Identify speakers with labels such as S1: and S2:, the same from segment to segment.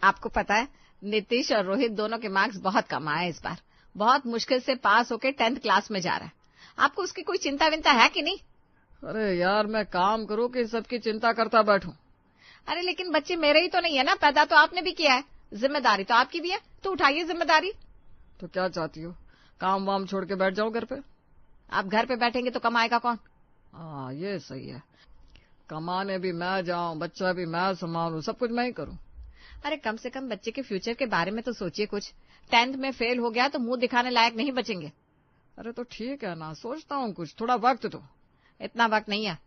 S1: आपको पता है, नीतीश और रोहित दोनों के मार्क्स बहुत कम आए इस बार। बहुत मुश्किल से पास होके 10th क्लास में जा रहा है। आपको उसकी कोई चिंता विंता है कि नहीं?
S2: अरे यार, मैं काम करूं कि सबकी चिंता करता बैठूं?
S1: अरे लेकिन बच्चे मेरे ही तो नहीं है ना, पैदा तो आपने भी किया है, जिम्मेदारी तो आपकी भी है, तो उठाइए जिम्मेदारी।
S2: तो क्या चाहती हो, काम वाम छोड़ के बैठ जाऊं घर पे?
S1: आप घर पे बैठेंगे तो कमाएगा कौन?
S2: हाँ, ये सही है। कमाने भी मैं जाऊं, बच्चा भी मैं संभालूं, सब कुछ मैं ही करूं।
S1: अरे कम से कम बच्चे के फ्यूचर के बारे में तो सोचिए कुछ। 10th में फेल हो गया तो मुंह दिखाने लायक नहीं बचेंगे।
S2: अरे तो ठीक है ना, सोचता हूँ कुछ, थोड़ा वक्त दो।
S1: इतना वक्त नहीं है।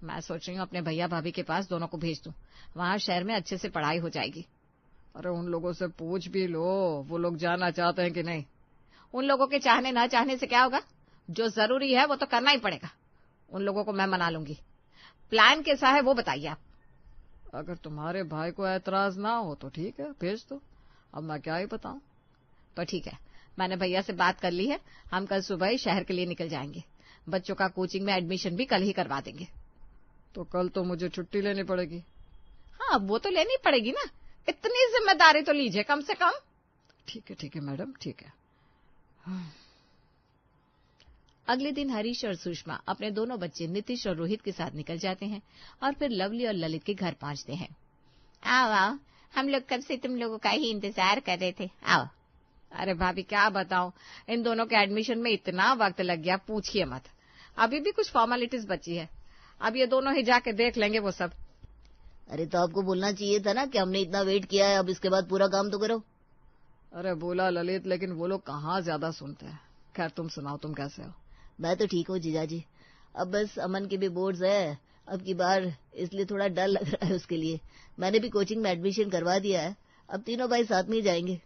S1: मैं सोच रही हूँ अपने भैया भाभी के पास दोनों को भेज दूं, वहां शहर में अच्छे से पढ़ाई हो जाएगी।
S2: अरे उन लोगों से पूछ भी लो, वो लोग जाना चाहते हैं कि नहीं।
S1: उन लोगों के चाहने न चाहने से क्या होगा, जो जरूरी है वो तो करना ही पड़ेगा। उन लोगों को मैं मना लूंगी। प्लान कैसा है वो बताइए आप।
S2: अगर तुम्हारे भाई को ऐतराज ना हो तो ठीक है, भेज दो। अब मैं क्या ही बताऊं।
S1: तो ठीक है, मैंने भैया से बात कर ली है, हम कल सुबह ही शहर के लिए निकल जाएंगे। बच्चों का कोचिंग में एडमिशन भी कल ही करवा देंगे।
S2: तो कल तो मुझे छुट्टी लेनी पड़ेगी।
S1: हाँ, वो तो लेनी पड़ेगी ना, इतनी जिम्मेदारी तो लीजिए कम से कम।
S2: ठीक है मैडम, ठीक है।
S1: अगले दिन हरीश और सुषमा अपने दोनों बच्चे नीतीश और रोहित के साथ निकल जाते हैं और फिर लवली और ललित के घर पहुंचते हैं। आओ आओ, हम लोग कब से तुम लोगों का ही इंतजार कर रहे थे, आओ। अरे भाभी क्या बताऊं, इन दोनों के एडमिशन में इतना वक्त लग गया, पूछिए मत। अभी भी कुछ फॉर्मेलिटीज बची है, अब ये दोनों ही जाके देख लेंगे वो सब।
S3: अरे तो आपको बोलना चाहिए था ना कि हमने इतना वेट किया है, अब इसके बाद पूरा काम तो करो।
S2: अरे बोला ललित, लेकिन वो लोग कहाँ ज्यादा सुनते हैं। खैर तुम सुनाओ, तुम कैसे हो?
S3: मैं तो ठीक हूँ जीजाजी। अब बस अमन के भी बोर्ड्स है अब की बार, इसलिए थोड़ा डर लग रहा है उसके लिए। मैंने भी कोचिंग में एडमिशन करवा दिया है, अब तीनों भाई साथ में ही जाएंगे।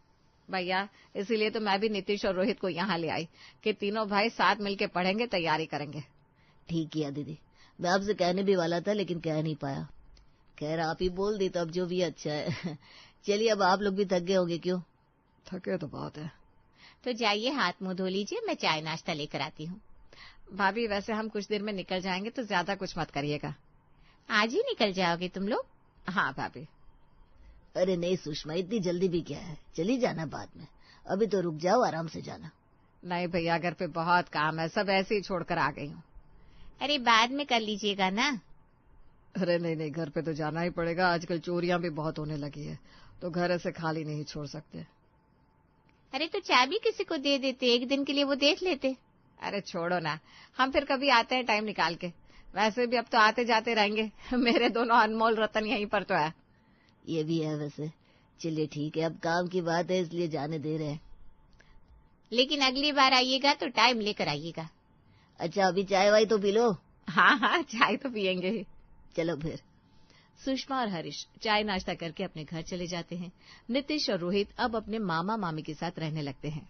S1: भैया इसीलिए तो मैं भी नीतीश और रोहित को यहाँ ले आई कि तीनों भाई साथ मिलके पढ़ेंगे, तैयारी करेंगे।
S3: ठीक किया दीदी, मैं आपसे कहने भी वाला था लेकिन कह नहीं पाया। खैर आप ही बोल दी तो अब जो भी अच्छा है। चलिए, अब आप लोग भी थक गए होंगे। क्यों?
S2: थके तो बात है।
S1: तो जाइए हाथ मुंह धो लीजिए, मैं चाय नाश्ता लेकर आती हूँ। भाभी वैसे हम कुछ देर में निकल जाएंगे, तो ज्यादा कुछ मत करिएगा। आज ही निकल जाओगे तुम लोग? हाँ भाभी।
S3: अरे नहीं सुषमा, इतनी जल्दी भी क्या है, चली जाना बाद में, अभी तो रुक जाओ, आराम से जाना।
S1: नहीं भैया, घर पे बहुत काम है, सब ऐसे ही छोड़कर आ गई हूँ। अरे बाद में कर लीजिएगा ना।
S2: अरे नहीं, घर पे तो जाना ही पड़ेगा, आजकल चोरियां भी बहुत होने लगी है, तो घर ऐसे खाली नहीं छोड़ सकते।
S1: अरे तो चाबी किसी को दे देते, एक दिन के लिए वो देख लेते। अरे छोड़ो ना, हम फिर कभी आते हैं टाइम निकाल के, वैसे भी अब तो आते जाते रहेंगे। मेरे दोनों अनमोल रतन यहीं पर तो है।
S3: ये भी है वैसे। चलिए ठीक है, अब काम की बात है इसलिए जाने दे रहे हैं।
S1: लेकिन अगली बार आइएगा तो टाइम लेकर आइएगा।
S3: अच्छा, अभी चाय वाय तो पी लो।
S1: हाँ, चाय तो पियेंगे ही।
S3: चलो फिर।
S1: सुषमा और हरीश चाय नाश्ता करके अपने घर चले जाते हैं। नीतीश और रोहित अब अपने मामा मामी के साथ रहने लगते हैं।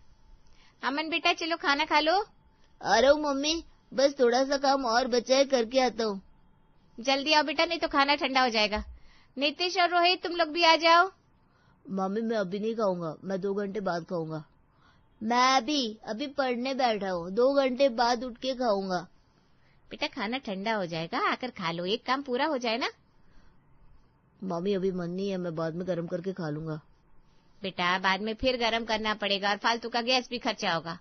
S1: अमन बेटा चलो खाना खा लो।
S3: आ रहा हूँ मम्मी, बस थोड़ा सा काम और बचा है, करके आता हूँ।
S1: जल्दी आओ बेटा, नहीं तो खाना ठंडा हो जाएगा। नीतीश और रोहित तुम लोग भी आ जाओ।
S3: मम्मी मैं अभी नहीं खाऊंगा, मैं 2 घंटे बाद खाऊंगा। मैं भी अभी पढ़ने बैठा हूँ, 2 घंटे बाद उठ के खाऊंगा।
S1: बेटा खाना ठंडा हो जाएगा, आकर खा लो, एक काम पूरा हो जाए ना।
S3: मम्मी अभी मन नहीं है, मैं बाद में गर्म करके खा लूंगा।
S1: बेटा बाद में फिर गर्म करना पड़ेगा और फालतू का गैस भी खर्चा होगा।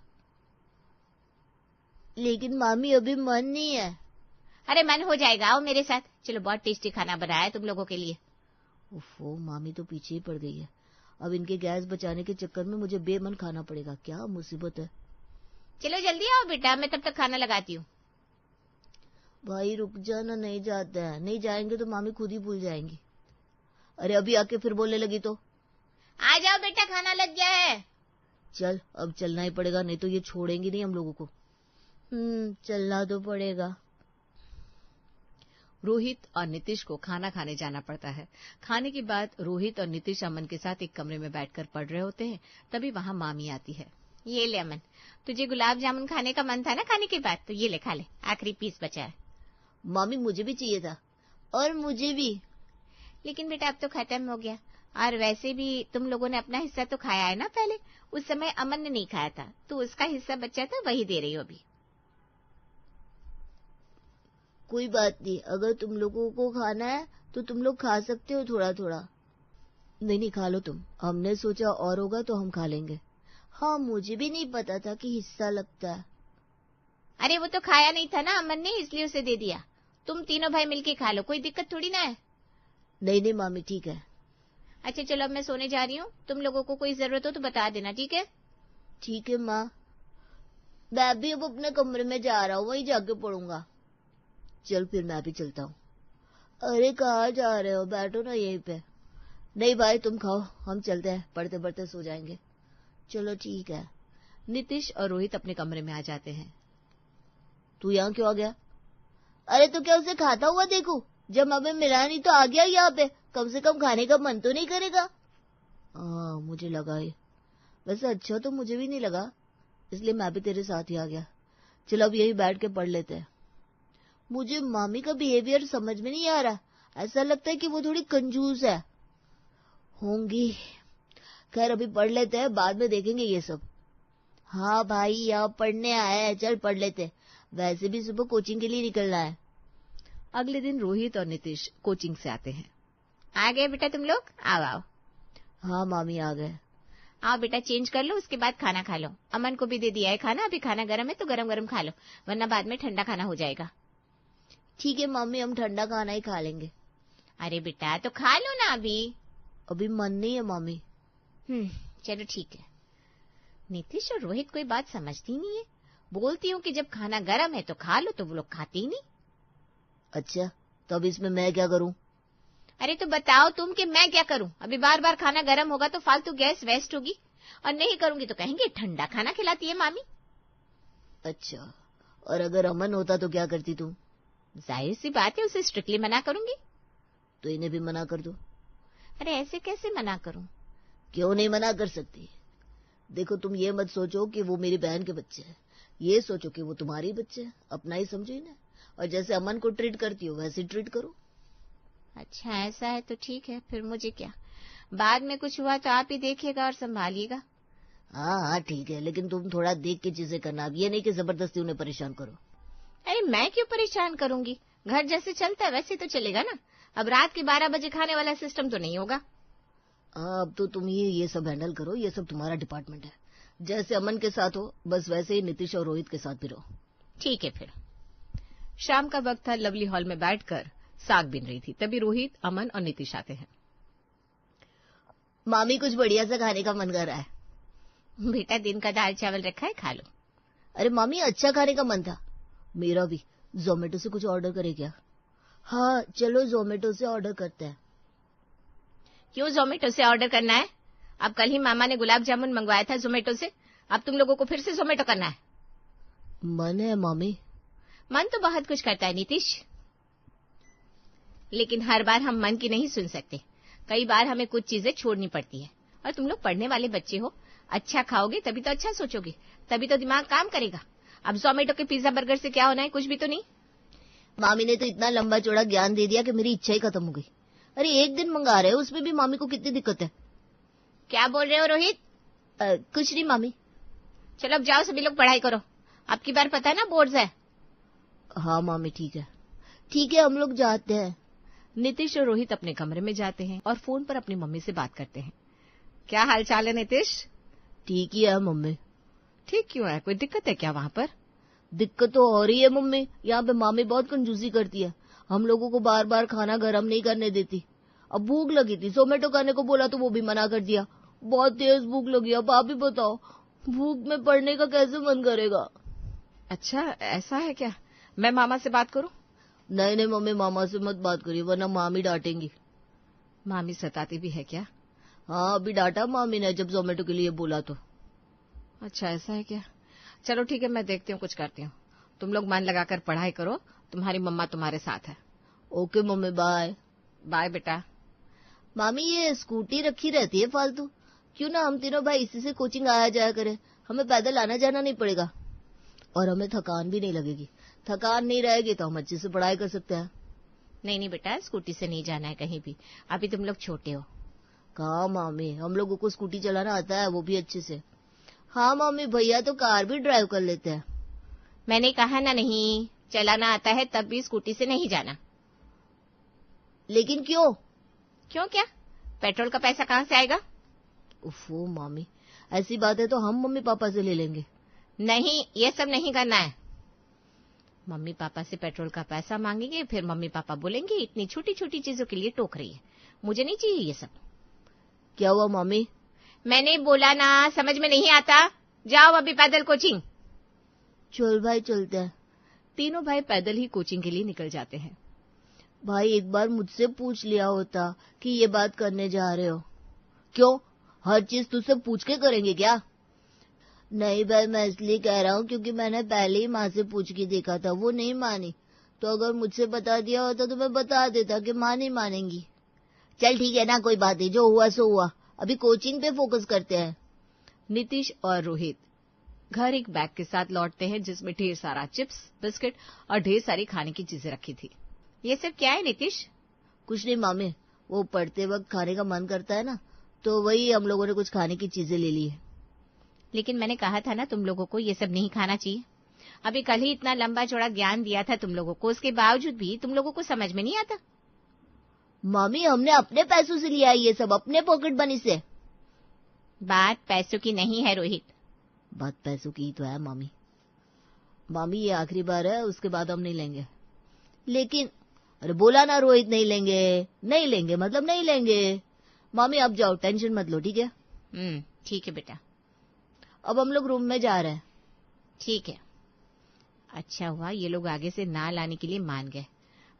S3: लेकिन मामी अभी मन नहीं है।
S1: अरे मन हो जाएगा, आओ मेरे साथ, चलो बहुत टेस्टी खाना बनाया है तुम लोगों के लिए।
S3: ओफो, मामी तो पीछे ही पड़ गई है। अब इनके गैस बचाने के चक्कर में मुझे बेमन खाना पड़ेगा, क्या मुसीबत है।
S1: चलो जल्दी आओ बेटा, मैं तब तक खाना लगाती हूँ।
S3: भाई रुक जाना, नहीं जाते हैं, नहीं जाएंगे तो मामी खुद ही भूल जाएंगी। अरे अभी आके फिर बोलने लगी तो।
S1: आ जाओ बेटा, खाना लग गया है।
S3: चल अब चलना ही पड़ेगा, नहीं तो ये छोड़ेंगी नहीं हम लोगों को। चलना तो पड़ेगा।
S1: रोहित और नीतीश को खाना खाने जाना पड़ता है। खाने के बाद रोहित और नीतीश अमन के साथ एक कमरे में बैठकर पढ़ रहे होते हैं, तभी वहां मामी आती है। ये ले अमन, तुझे गुलाब जामुन खाने का मन था ना खाने के बाद, तो ये ले खा ले, आखिरी पीस बचा है।
S3: मामी मुझे भी चाहिए था, और मुझे भी।
S1: लेकिन बेटा अब तो खत्म हो गया, और वैसे भी तुम लोगों ने अपना हिस्सा तो खाया है ना पहले, उस समय अमन ने नहीं खाया था, तो उसका हिस्सा बचा था, वही दे रही हो अभी।
S3: कोई बात नहीं, अगर तुम लोगों को खाना है तो तुम लोग खा सकते हो थोड़ा थोड़ा। नहीं नहीं, खा लो तुम। हमने सोचा और होगा तो हम खा लेंगे। हाँ, मुझे भी नहीं पता था कि हिस्सा लगता है।
S1: अरे वो तो खाया नहीं था ना अमन ने, इसलिए उसे दे दिया। तुम तीनों भाई मिलके खा लो, कोई दिक्कत थोड़ी ना है।
S3: नहीं नहीं मामी, ठीक है।
S1: अच्छा चलो, अब मैं सोने जा रही हूँ। तुम लोगों को कोई जरूरत हो तो बता देना, ठीक है?
S3: ठीक है माँ, मैं भी अब अपने कमरे में जा रहा हूँ, वहीं जाके पढ़ूंगा। चल फिर मैं भी चलता हूँ। अरे कहाँ जा रहे हो, बैठो ना यहीं पे। नहीं भाई तुम खाओ, हम चलते हैं, पढ़ते पढ़ते सो जाएंगे। चलो ठीक है।
S1: नीतीश और रोहित अपने कमरे में आ जाते हैं।
S3: तू यहाँ क्यों आ गया? अरे तो क्या उसे खाता हुआ देखूं? जब हमें मिला नहीं तो आ गया यहाँ पे, कम से कम खाने का मन तो नहीं करेगा? हाँ मुझे लगा ये। वैसे अच्छा तो मुझे भी नहीं लगा, इसलिए मैं भी तेरे साथ ही आ गया। चल अब यही बैठ के पढ़ लेते हैं। मुझे मामी का बिहेवियर समझ में नहीं आ रहा, ऐसा लगता है कि वो थोड़ी कंजूस है। होंगी, खैर अभी पढ़ लेते हैं, बाद में देखेंगे ये सब। हाँ भाई यहाँ पढ़ने आया है, चल पढ़ लेते। वैसे भी सुबह कोचिंग के लिए निकलना है।
S1: अगले दिन रोहित और नीतीश कोचिंग से आते हैं। आ गए बेटा तुम लोग? आओ आओ।
S3: हाँ मामी आ गए।
S1: आओ बेटा, चेंज कर लो, उसके बाद खाना खा लो। अमन को भी दे दिया है खाना, अभी खाना गर्म है तो गरम गरम खा लो, वरना बाद में ठंडा खाना हो जाएगा।
S3: ठीक है मामी, हम ठंडा खाना ही खा लेंगे।
S1: अरे बेटा तो खा लो ना अभी।
S3: अभी मन नहीं है मामी।
S1: चलो ठीक है। नीतीश और रोहित कोई बात समझती नहीं है। बोलती हूँ कि जब खाना गर्म है तो खा लो, तो वो लोग खाते ही नहीं।
S3: अच्छा तो अब इसमें मैं क्या करूं?
S1: अरे तो बताओ तुम कि मैं क्या करूं? अभी बार बार खाना गर्म होगा तो फालतू गैस वेस्ट होगी, और नहीं करूंगी तो कहेंगे ठंडा खाना खिलाती है मामी।
S3: अच्छा, और अगर अमन होता तो क्या करती तुम?
S1: जाहिर सी बात है, उसे स्ट्रिक्टली मना करूंगी।
S3: तो इन्हें भी मना कर दो।
S1: अरे ऐसे कैसे मना करूं?
S3: क्यों नहीं मना कर सकती? देखो तुम ये मत सोचो कि वो मेरी बहन के बच्चे हैं, ये सोचो कि वो तुम्हारी बच्चे हैं, अपना ही समझो इन्हें, और जैसे अमन को ट्रीट करती हो वैसे ट्रीट करो।
S1: अच्छा ऐसा है तो ठीक है, फिर मुझे क्या, बाद में कुछ हुआ तो आप ही देखिएगा और संभालिएगा।
S3: हाँ हाँ ठीक है, लेकिन तुम थोड़ा देख के चीजें करना, ये नहीं कि जबरदस्ती उन्हें परेशान करो।
S1: अरे मैं क्यों परेशान करूंगी, घर जैसे चलता है वैसे तो चलेगा ना। अब रात के 12 बजे खाने वाला सिस्टम तो नहीं होगा।
S3: हाँ अब तो तुम ही ये सब हैंडल करो, ये सब तुम्हारा डिपार्टमेंट है। जैसे अमन के साथ हो बस वैसे ही नीतीश और रोहित के साथ भी रहो।
S1: ठीक है फिर। शाम का वक्त था, लवली हॉल में बैठकर साग बिन रही थी, तभी रोहित, अमन और नीतीश आते हैं।
S3: मामी कुछ बढ़िया सा खाने का मन कर रहा है।
S1: बेटा दिन का दाल चावल रखा है, खा लो।
S3: अरे मामी अच्छा खाने का मन था मेरा भी, जोमेटो से कुछ ऑर्डर करे क्या? हाँ चलो जोमेटो से ऑर्डर करते हैं।
S1: क्यों जोमेटो से ऑर्डर करना है? अब कल ही मामा ने गुलाब जामुन मंगवाया था जोमेटो से, अब तुम लोगों को फिर से जोमेटो करना है?
S3: मन है मामी।
S1: मन तो बहुत कुछ करता है नीतीश, लेकिन हर बार हम मन की नहीं सुन सकते। कई बार हमें कुछ चीजें छोड़नी पड़ती है, और तुम लोग पढ़ने वाले बच्चे हो, अच्छा खाओगे तभी तो अच्छा सोचोगे, तभी तो दिमाग काम करेगा। अब जोमेटो के पिज्जा बर्गर से क्या होना है, कुछ भी तो नहीं।
S3: मामी ने तो इतना लंबा चौड़ा ज्ञान दे दिया कि मेरी इच्छा ही खत्म हो गई। अरे एक दिन मंगा रहे हो, उसमें भी मामी को कितनी दिक्कत है।
S1: क्या बोल रहे हो रोहित?
S3: कुछ नहीं मामी।
S1: चलो अब जाओ, सभी लोग पढ़ाई करो, अब की बार पता है ना बोर्ड्स है।
S3: हाँ मामी ठीक है। ठीक है हम लोग जाते हैं।
S1: नीतीश और रोहित अपने कमरे में जाते हैं और फोन पर अपनी मम्मी से बात करते हैं। क्या हाल चाल है नीतीश?
S3: ठीक ही है मम्मी।
S1: ठीक क्यों है, कोई दिक्कत है क्या वहाँ पर?
S3: दिक्कत तो हो रही है मम्मी, यहाँ पे मामी बहुत कंजूसी करती है, हम लोगों को बार बार खाना गर्म नहीं करने देती। अब भूख लगी थी, जोमेटो करने को बोला तो वो भी मना कर दिया। बहुत तेज भूख लगी, अब आप ही बताओ भूख में पढ़ने का कैसे मन करेगा?
S1: अच्छा ऐसा है क्या, मैं मामा से बात करूं?
S3: नहीं नहीं मम्मी, मामा से मत बात करिए वरना मामी डांटेंगी।
S1: मामी सताती भी है क्या?
S3: हाँ अभी डांटा मामी ने जब जोमेटो के लिए बोला तो।
S1: अच्छा ऐसा है क्या, चलो ठीक है, मैं देखती हूँ कुछ करती हूँ। तुम लोग मन लगाकर पढ़ाई करो, तुम्हारी मम्मा तुम्हारे साथ है।
S3: Okay mummy bye.
S1: बाय बेटा।
S3: मामी ये स्कूटी रखी रहती है फालतू, क्यों ना हम तीनों भाई इसी से कोचिंग आया जाया करें, हमें पैदल आना जाना नहीं पड़ेगा और हमें थकान भी नहीं लगेगी। थकान नहीं रहेगी तो हम अच्छे से पढ़ाई कर सकते हैं।
S1: नहीं नहीं बेटा, स्कूटी से नहीं जाना है कहीं भी, अभी तुम लोग छोटे हो।
S3: कहाँ मामी, हम लोगों को स्कूटी चलाना आता है, वो भी अच्छे से। हाँ मामी, भैया तो कार भी ड्राइव कर लेते हैं।
S1: मैंने कहा ना नहीं, चलाना आता है तब भी स्कूटी से नहीं जाना।
S3: लेकिन क्यों?
S1: क्यों क्या, पेट्रोल का पैसा कहाँ से आएगा?
S3: उफ़ो मामी, ऐसी बात है तो हम मम्मी पापा से ले लेंगे।
S1: नहीं, ये सब नहीं करना है। मम्मी पापा से पेट्रोल का पैसा मांगेंगे, फिर मम्मी पापा बोलेंगे इतनी छोटी छोटी चीजों के लिए टोक रही है। मुझे नहीं चाहिए ये सब।
S3: क्या हुआ मामी?
S1: मैंने बोला ना, समझ में नहीं आता। जाओ अभी पैदल कोचिंग।
S3: चल भाई चलते हैं।
S1: तीनों भाई पैदल ही कोचिंग के लिए निकल जाते हैं।
S3: भाई एक बार मुझसे पूछ लिया होता कि ये बात करने जा रहे हो। क्यों, हर चीज तुझसे पूछ के करेंगे क्या? नहीं भाई, मैं इसलिए कह रहा हूँ क्योंकि मैंने पहले ही माँ से पूछ के देखा था, वो नहीं मानी। तो अगर मुझसे बता दिया होता तो मैं बता देता कि माँ नहीं मानेंगी। चल ठीक है ना, कोई बात नहीं, जो हुआ सो हुआ। अभी कोचिंग पे फोकस करते हैं।
S1: नीतीश और रोहित घर एक बैग के साथ लौटते हैं जिसमें ढेर सारा चिप्स, बिस्किट और ढेर सारी खाने की चीजें रखी थी। ये सब क्या है नीतीश?
S3: कुछ नहीं मामे, वो पढ़ते वक्त खाने का मन करता है ना, तो वही हम लोगों ने कुछ खाने की चीजें ले ली है।
S1: लेकिन मैंने कहा था ना तुम लोगों को ये सब नहीं खाना चाहिए। अभी कल ही इतना लंबा चौड़ा ज्ञान दिया था तुम लोगों को, उसके बावजूद भी तुम लोगों को समझ में नहीं आता।
S3: मामी, हमने अपने पैसों से लिया है ये सब, अपने पॉकेट मनी से।
S1: बात पैसों की नहीं है रोहित।
S3: बात पैसों की ही तो है मामी। मामी ये आखिरी बार है, उसके बाद हम नहीं लेंगे। लेकिन अरे बोला ना रोहित, नहीं लेंगे। नहीं लेंगे मतलब नहीं लेंगे। मामी अब जाओ, टेंशन मत लो, ठीक है?
S1: ठीक है बेटा।
S3: अब हम लोग रूम में जा रहे हैं।
S1: ठीक है। अच्छा हुआ ये लोग आगे से ना लाने के लिए मान गए,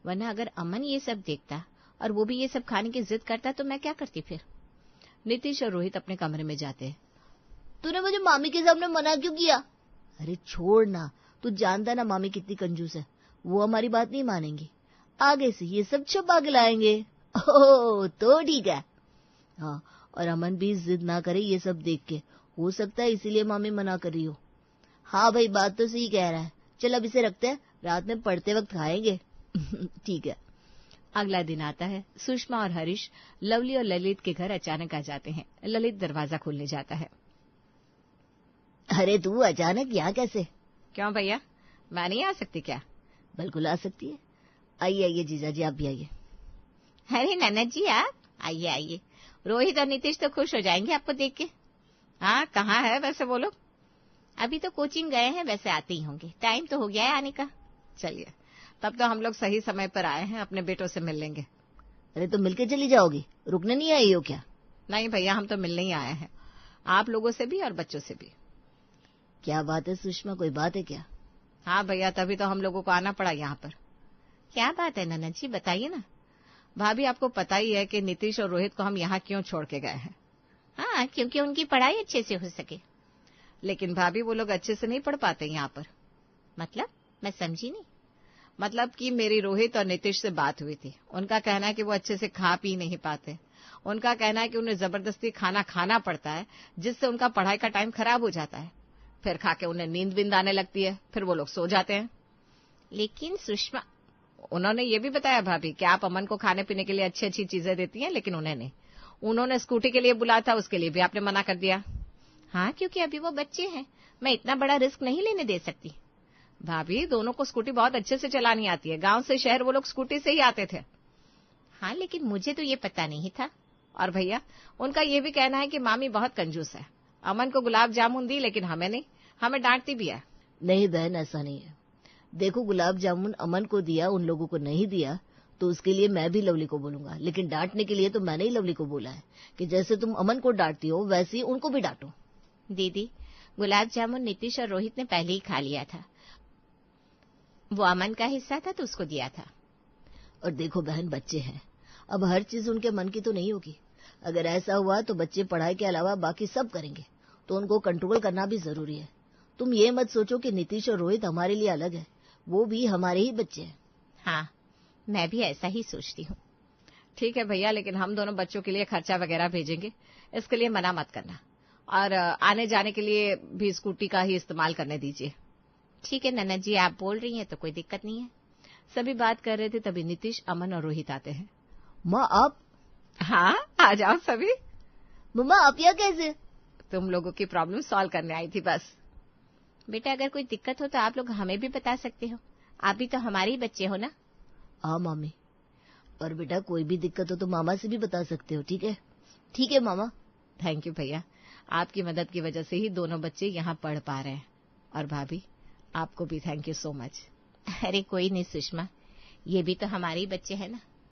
S1: वरना अगर अमन ये सब देखता और वो भी ये सब खाने की जिद करता तो मैं क्या करती फिर। नीतीश और रोहित अपने कमरे में जाते हैं।
S3: तूने मुझे मामी के सामने मना क्यों किया? अरे छोड़ ना, तू जानता ना मामी कितनी कंजूस है, वो हमारी बात नहीं मानेंगी। आगे से ये सब छुपा के लाएंगे। ओह तो ठीक है। हाँ, और अमन भी जिद ना करे ये सब देख के, हो सकता है इसीलिए मामी मना कर रही हो। हाँ भाई, बात तो सही कह रहा है। चल अब इसे रखते हैं, रात में पढ़ते वक्त खाएंगे। ठीक है।
S1: अगला दिन आता है। सुषमा और हरीश लवली और ललित के घर अचानक आ जाते हैं। ललित दरवाजा खोलने जाता है।
S3: अरे तू अचानक यहाँ कैसे?
S1: क्यों भैया, मैं नहीं आ सकती क्या?
S3: बिल्कुल आ सकती है। आइए आइए जीजा जी, आप भी आइए।
S1: अरे ननद जी आप आइए आइए। रोहित और नीतीश तो खुश हो जाएंगे आपको देख के। हाँ, कहाँ है वैसे वो लोग? अभी तो कोचिंग गए हैं, वैसे आते ही होंगे, टाइम तो हो गया है आने का। चलिए, तब तो हम लोग सही समय पर आए हैं, अपने बेटों से मिल लेंगे।
S3: अरे तो मिलके चली जाओगी, रुकने नहीं आई हो क्या?
S1: नहीं भैया, हम तो मिलने ही आए हैं, आप लोगों से भी और बच्चों से भी।
S3: क्या बात है सुषमा, कोई बात है क्या?
S1: हाँ भैया, तभी तो हम लोगों को आना पड़ा यहाँ पर। क्या बात है ननद जी, बताइए ना। भाभी, आपको पता ही है कि नीतीश और रोहित को हम यहाँ क्यों छोड़ के गए हैं। हाँ, क्योंकि उनकी पढ़ाई अच्छे से हो सके। लेकिन भाभी, वो लोग अच्छे से नहीं पढ़ पाते यहाँ पर। मतलब? मैं समझी नहीं। मतलब कि मेरी रोहित और नीतीश से बात हुई थी, उनका कहना है कि वो अच्छे से खा पी नहीं पाते। उनका कहना है कि उन्हें जबरदस्ती खाना खाना पड़ता है, जिससे उनका पढ़ाई का टाइम खराब हो जाता है। फिर खा के उन्हें नींद बिंद आने लगती है, फिर वो लोग सो जाते हैं। लेकिन सुषमा, उन्होंने ये भी बताया भाभी कि आप अमन को खाने पीने के लिए अच्छी अच्छी चीजें देती हैं, लेकिन उन्हें नहीं। उन्होंने स्कूटी के लिए बुलाया था, उसके लिए भी आपने मना कर दिया। हाँ, क्योंकि अभी वो बच्चे हैं, मैं इतना बड़ा रिस्क नहीं लेने दे सकती। भाभी, दोनों को स्कूटी बहुत अच्छे से चलानी आती है, गांव से शहर वो लोग स्कूटी से ही आते थे। हाँ, लेकिन मुझे तो ये पता नहीं था। और भैया, उनका ये भी कहना है कि मामी बहुत कंजूस है, अमन को गुलाब जामुन दी लेकिन हमें नहीं, हमें डांटती भी है।
S3: नहीं बहन, ऐसा नहीं है। देखो, गुलाब जामुन अमन को दिया, उन लोगों को नहीं दिया, तो उसके लिए मैं भी लवली को बोलूंगा। लेकिन डांटने के लिए तो मैंने ही लवली को बोला है कि जैसे तुम अमन को डांटती हो वैसे ही उनको भी डांटो।
S1: दीदी, गुलाब जामुन नीतीश और रोहित ने पहले ही खा लिया था, वो अमन का हिस्सा था तो उसको दिया था।
S3: और देखो बहन, बच्चे हैं, अब हर चीज उनके मन की तो नहीं होगी। अगर ऐसा हुआ तो बच्चे पढ़ाई के अलावा बाकी सब करेंगे, तो उनको कंट्रोल करना भी जरूरी है। तुम ये मत सोचो कि नीतीश और रोहित हमारे लिए अलग है, वो भी हमारे ही बच्चे हैं।
S1: हाँ, मैं भी ऐसा ही सोचती हूँ। ठीक है भैया, लेकिन हम दोनों बच्चों के लिए खर्चा वगैरह भेजेंगे, इसके लिए मना मत करना। और आने जाने के लिए भी स्कूटी का ही इस्तेमाल करने दीजिए। ठीक है ननद जी, आप बोल रही हैं तो कोई दिक्कत नहीं है। सभी बात कर रहे थे, तभी नीतीश, अमन और रोहित आते हैं।
S3: माँ आप?
S1: हाँ, आ जाओ सभी।
S3: मम्मा आप यहाँ कैसे?
S1: तुम लोगों की प्रॉब्लम सॉल्व करने आई थी बस। बेटा, अगर कोई दिक्कत हो तो आप लोग हमें भी बता सकते हो, आप भी तो हमारे ही बच्चे हो ना।
S3: हाँ मामी, और बेटा कोई भी दिक्कत हो तो मामा से भी बता सकते हो, ठीक है? ठीक है मामा।
S1: थैंक यू भैया, आपकी मदद की वजह से ही दोनों बच्चे यहाँ पढ़ पा रहे हैं। और भाभी, आपको भी थैंक यू सो मच। अरे कोई नहीं सुषमा, ये भी तो हमारे ही बच्चे हैं ना।